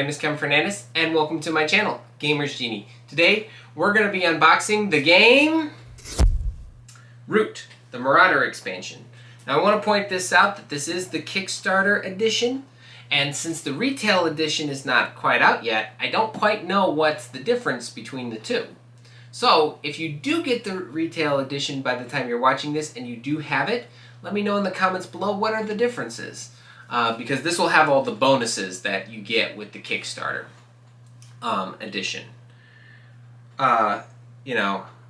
name is Kevin Fernandez, and welcome to my channel, Gamers Genie. Today, we're going to be unboxing the game Root, the Marauder Expansion. Now, I want to point this out that this is the Kickstarter edition, and since the retail edition is not quite out yet, I don't quite know what's the difference between the two. So, if you do get the retail edition by the time you're watching this and you do have it, let me know in the comments below what are the differences. Because this will have all the bonuses that you get with the Kickstarter edition.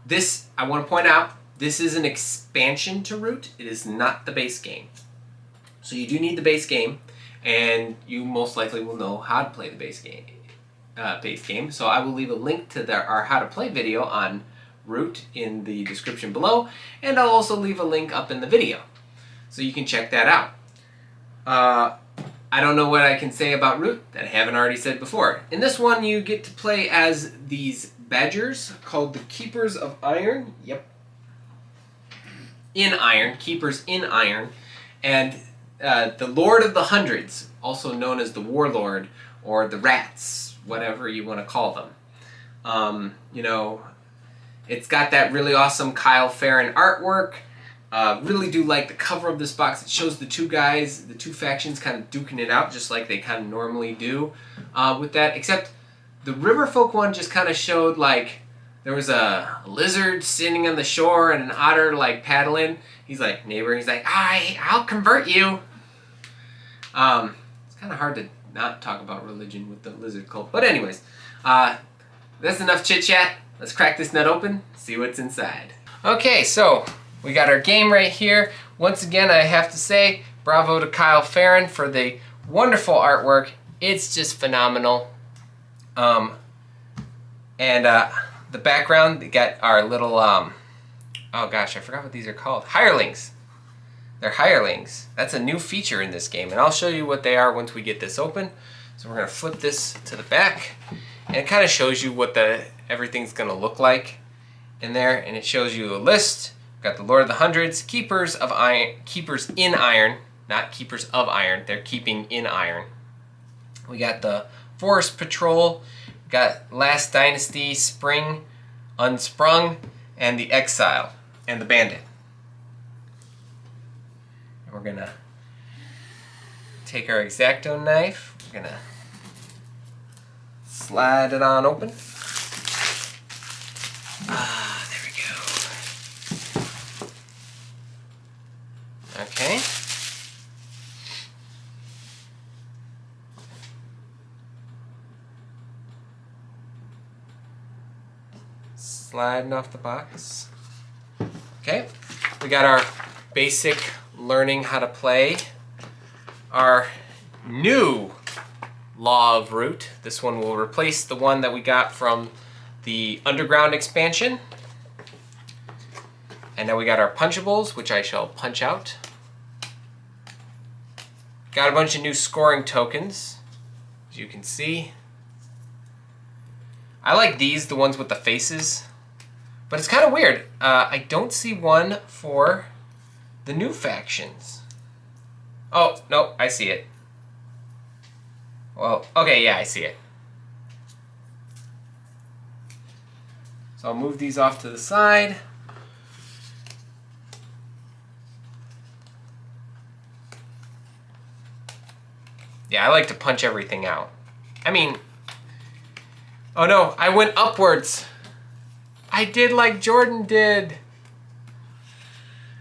This, I want to point out, this is an expansion to Root. It is not the base game. So you do need the base game, and you most likely will know how to play the base game. So I will leave a link to our how to play video on Root in the description below, and I'll also leave a link up in the video, so you can check that out. I don't know what I can say about Root that I haven't already said before. In this one, you get to play as these badgers called the Keepers of Iron. Yep. In Iron. Keepers in Iron. And the Lord of the Hundreds, also known as the Warlord, or the Rats, whatever you want to call them. It's got that really awesome Kyle Farron artwork. Really do like the cover of this box. It shows the two guys, the two factions kind of duking it out just like they kind of normally do with that. Except the Riverfolk one just kind of showed like there was a lizard sitting on the shore and an otter like paddling. He's like, neighbor, he's like, I'll convert you. It's kind of hard to not talk about religion with the lizard cult. But anyways, that's enough chit chat. Let's crack this nut open, see what's inside. Okay, so we got our game right here. Once again, I have to say, bravo to Kyle Farron for the wonderful artwork. It's just phenomenal. The background, they got our little, oh gosh, I forgot what these are called. Hirelings. They're hirelings. That's a new feature in this game, and I'll show you what they are once we get this open. So we're going to flip this to the back, and it kind of shows you what everything's going to look like in there, and it shows you a list. Got the Lord of the Hundreds, Keepers of Iron, Keepers in Iron, not Keepers of Iron. They're keeping in Iron. We got the Forest Patrol, got Last Dynasty, Spring, Unsprung, and the Exile, and the Bandit. And we're gonna take our X-Acto knife. We're gonna slide it on open. Okay. Sliding off the box. Okay. We got our basic learning how to play. Our new Law of Root. This one will replace the one that we got from the Underground expansion. And now we got our punchables, which I shall punch out. Got a bunch of new scoring tokens, as you can see. I like these, the ones with the faces. But it's kind of weird. I don't see one for the new factions. Oh, no, I see it. Well, okay, yeah, I see it. So I'll move these off to the side. Yeah, I like to punch everything out. I mean, oh no, I went upwards. I did like Jordan did.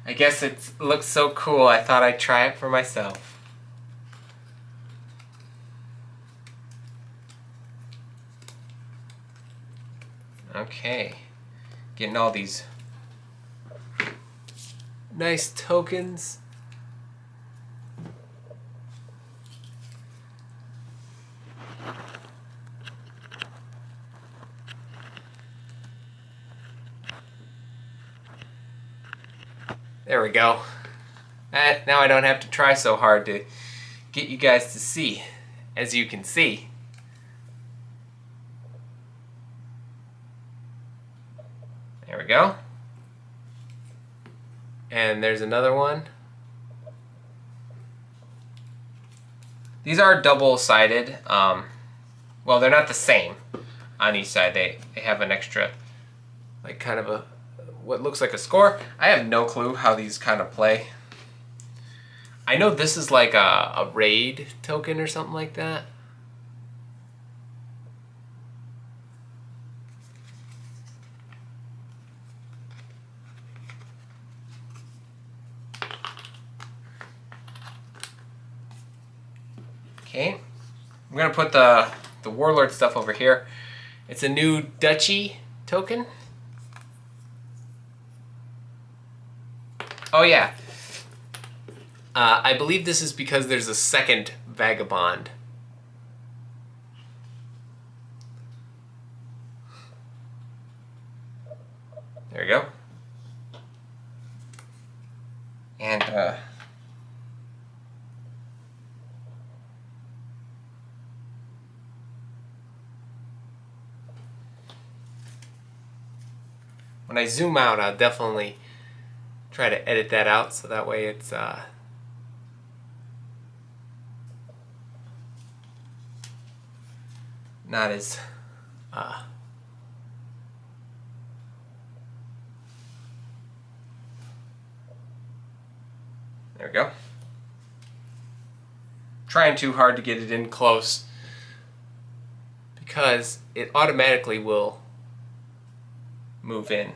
I guess it looks so cool, I thought I'd try it for myself. Okay, getting all these nice tokens. There we go. Now I don't have to try so hard to get you guys to see, as you can see. There we go. And there's another one. These are double-sided. Well, they're not the same on each side. They have an extra, like kind of a, what looks like a score. I have no clue how these kind of play. I know this is like a raid token or something like that. Okay, I'm gonna put the Warlord stuff over here. It's a new Duchy token. Oh yeah, I believe this is because there's a second Vagabond. There we go. And when I zoom out, I'll definitely try to edit that out so that way it's not as there we go. Trying too hard to get it in close because it automatically will move in.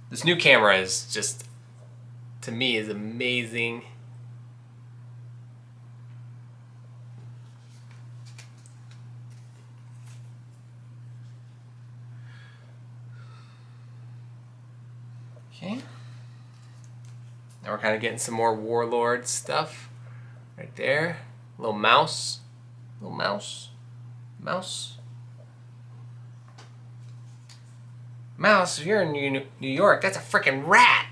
This new camera is just, to me, is amazing. Okay. Now we're kind of getting some more Warlord stuff right there. Little mouse. Little mouse. Mouse. Mouse, if you're in New York, that's a freaking rat.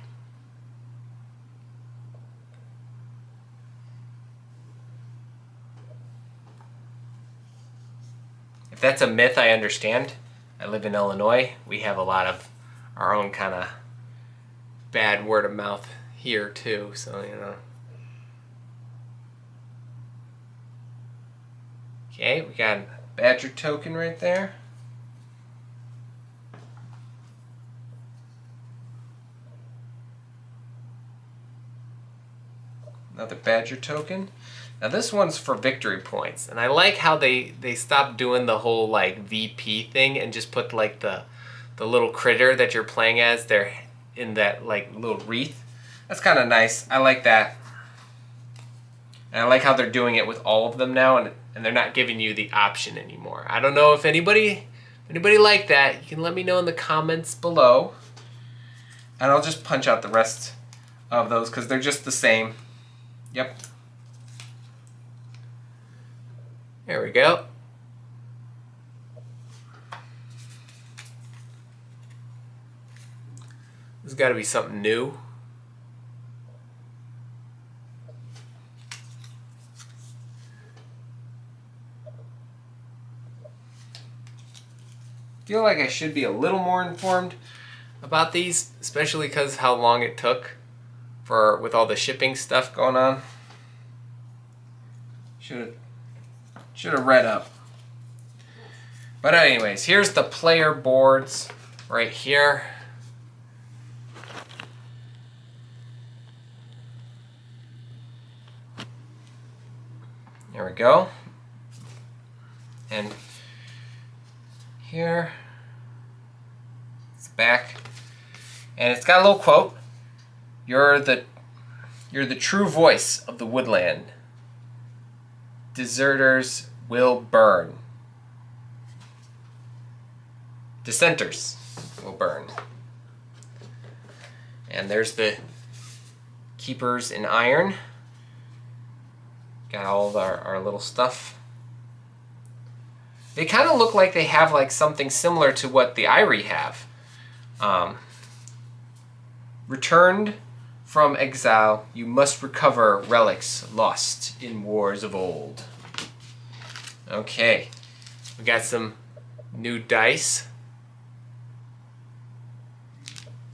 If that's a myth, I understand. I live in Illinois. We have a lot of our own kind of bad word of mouth here too, so you know. Okay, we got a Badger token right there. Another Badger token. Now this one's for victory points, and I like how they stopped doing the whole like VP thing and just put like the little critter that you're playing as there in that like little wreath. That's kind of nice. I like that, and I like how they're doing it with all of them now, and they're not giving you the option anymore. I don't know if anybody like that. You can let me know in the comments below, and I'll just punch out the rest of those because they're just the same. Yep. There we go. There's got to be something new. I feel like I should be a little more informed about these, especially because how long it took with all the shipping stuff going on. Should have read up. But anyways, here's the player boards right here. There we go. And here it's back. And it's got a little quote. You're the true voice of the woodland. Deserters will burn. Dissenters will burn. And there's the keepers in iron. Got all of our little stuff. They kind of look like they have like something similar to what the Irie have. Returned from exile, you must recover relics lost in wars of old. Okay, we got some new dice.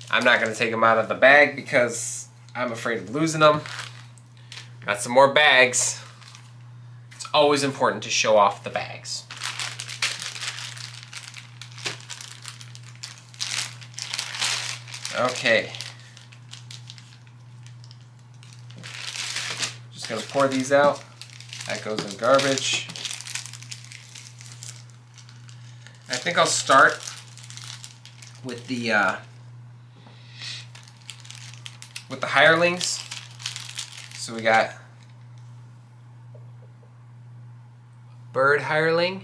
I'm not going to take them out of the bag because I'm afraid of losing them. Got some more bags. It's always important to show off the bags. Okay. Just gonna pour these out. That goes in garbage. I think I'll start with the hirelings. So we got bird hireling.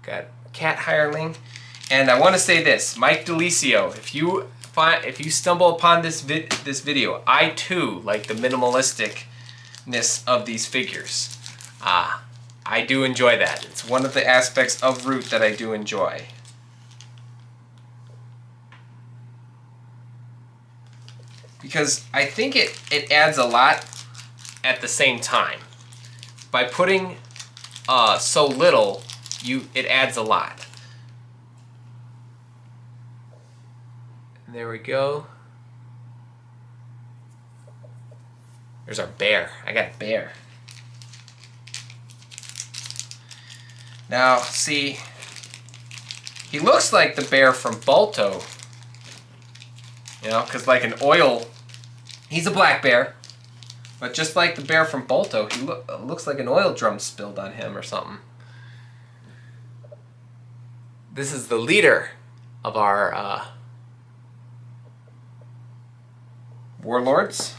Got cat hireling. And I want to say this, Mike DeLisio, if you stumble upon this video, I too like the minimalisticness of these figures. I do enjoy that. It's one of the aspects of Root that I do enjoy. Because I think it adds a lot at the same time. By putting so little, it adds a lot. And there we go. There's our bear. I got a bear. Now, see, he looks like the bear from Balto. You know, because like an oil, he's a black bear. But just like the bear from Balto, he looks like an oil drum spilled on him or something. This is the leader of our warlords.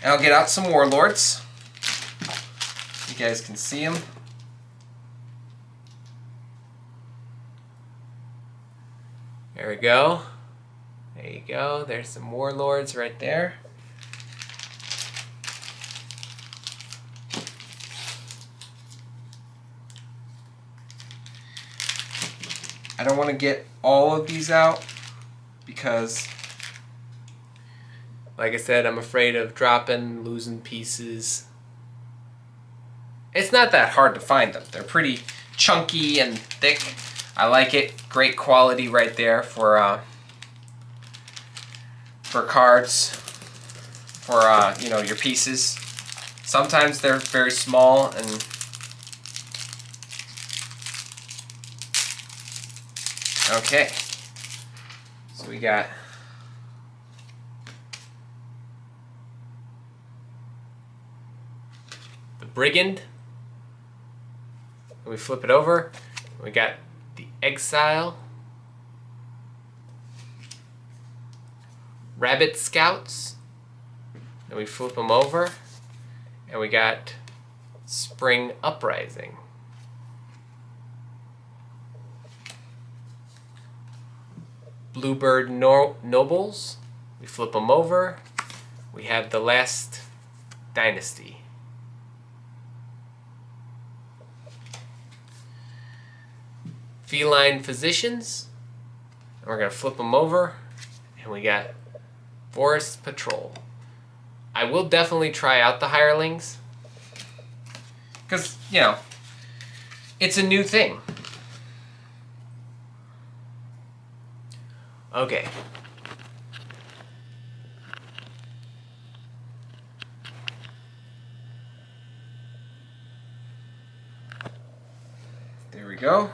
And I'll get out some warlords. You guys can see them. There we go. There you go. There's some warlords right there. I don't want to get all of these out because, like I said, I'm afraid of dropping, losing pieces. It's not that hard to find them. They're pretty chunky and thick. I like it. Great quality right there for cards, for you know, your pieces. Sometimes they're very small and okay. So we got the Brigand. And we flip it over. We got the Exile. Rabbit Scouts. And we flip them over. And we got Spring Uprising. Bluebird Nobles. We flip them over. We have the Last Dynasty. Feline Physicians. And we're going to flip them over. And we got Forest Patrol. I will definitely try out the hirelings. Because, you know, it's a new thing. Okay. There we go.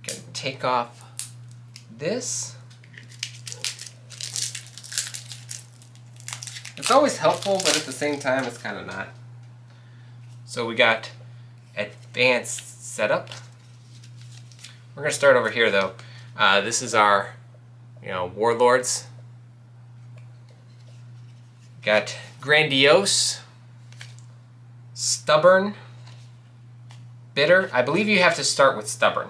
Gonna take off this. It's always helpful, but at the same time, it's kind of not. So we got advanced setup. We're gonna start over here though. This is our, you know, warlords. Got grandiose, stubborn, bitter. I believe you have to start with stubborn.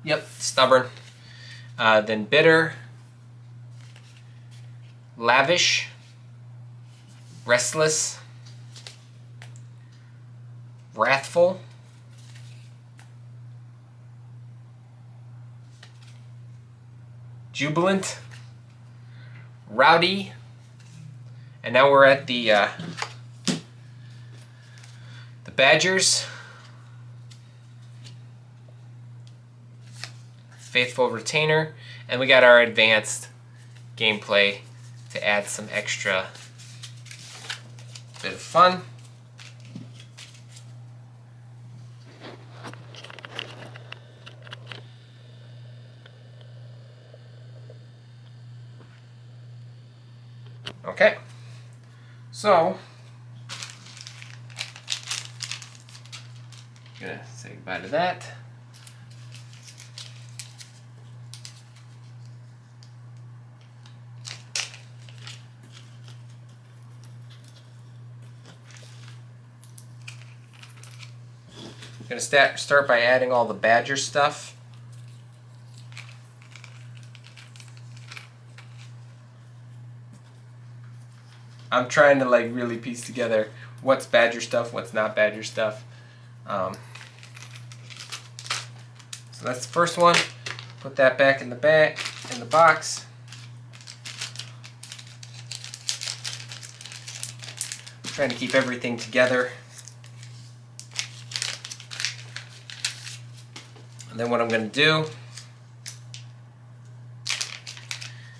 Yep, stubborn. Then bitter, lavish, restless, wrathful, jubilant, Rowdy. And now we're at the Badgers. Faithful Retainer. And we got our advanced gameplay to add some extra bit of fun. Okay, so I'm gonna say goodbye to that. I'm gonna start by adding all the Badger stuff. I'm trying to like really piece together what's Badger stuff, what's not Badger stuff. So that's the first one. Put that back in the box. I'm trying to keep everything together. And then what I'm going to do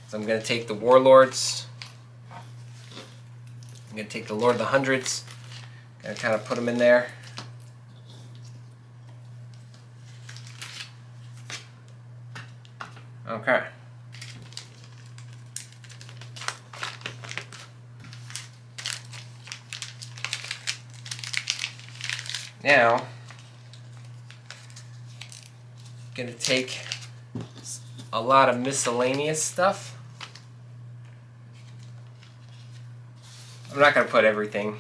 is I'm going to take the Warlords. I'm going to take the Lord of the Hundreds. Going to kind of put them in there. Okay. Now, going to take a lot of miscellaneous stuff. I'm not going to put everything.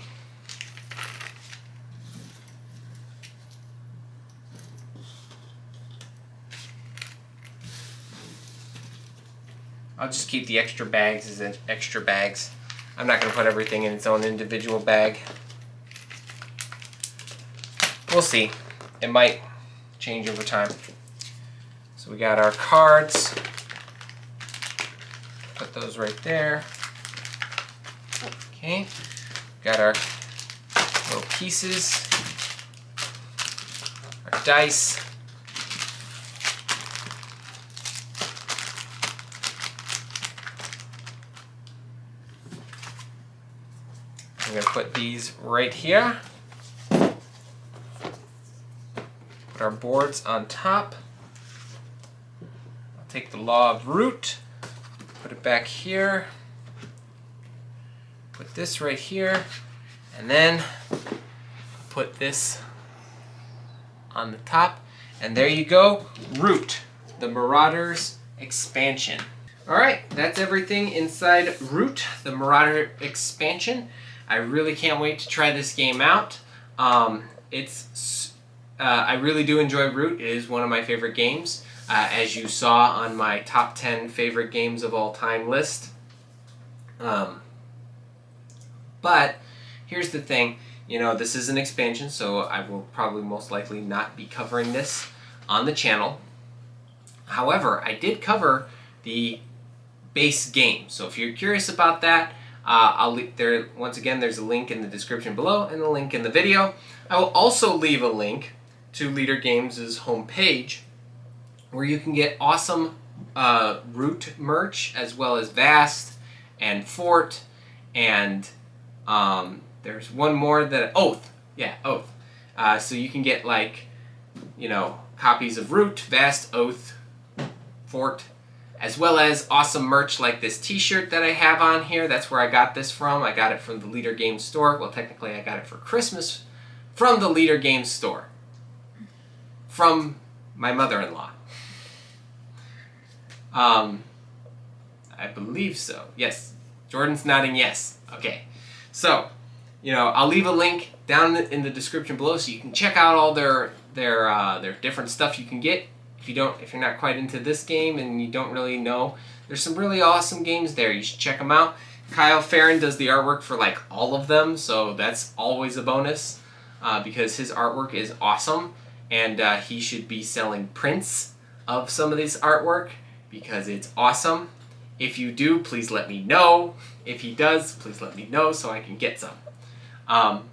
I'll just keep the extra bags as extra bags. I'm not going to put everything in its own individual bag. We'll see. It might change over time. So we got our cards. Put those right there. Okay. Got our little pieces. Our dice. I'm going to put these right here. Put our boards on top. I'll take the Law of Root, put it back here, put this right here, and then put this on the top. And there you go, Root, the Marauders Expansion. Alright, that's everything inside Root, the Marauder Expansion. I really can't wait to try this game out. I really do enjoy Root. It is one of my favorite games, as you saw on my top 10 favorite games of all time list. But here's the thing, you know, this is an expansion, so I will probably most likely not be covering this on the channel. However, I did cover the base game, so if you're curious about that, once again, there's a link in the description below and a link in the video. I will also leave a link to Leader Games' homepage where you can get awesome Root merch, as well as Vast and Fort, and there's one more that Oath. Yeah, Oath. So you can get, like, you know, copies of Root, Vast, Oath, Fort, as well as awesome merch like this t-shirt that I have on here. That's where I got this from. I got it from the Leader Games store. Well, technically I got it for Christmas from the Leader Games store. From my mother-in-law. I believe so. Yes. Jordan's nodding yes. Okay. So, you know, I'll leave a link down in the description below so you can check out all their different stuff you can get. If you're not quite into this game and you don't really know, there's some really awesome games there. You should check them out. Kyle Farron does the artwork for like all of them, so that's always a bonus because his artwork is awesome, and he should be selling prints of some of this artwork because it's awesome. If you do, please let me know. If he does, please let me know so I can get some.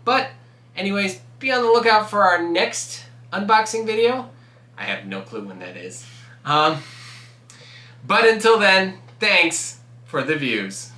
But anyways, be on the lookout for our next unboxing video. I have no clue when that is. But until then, thanks for the views.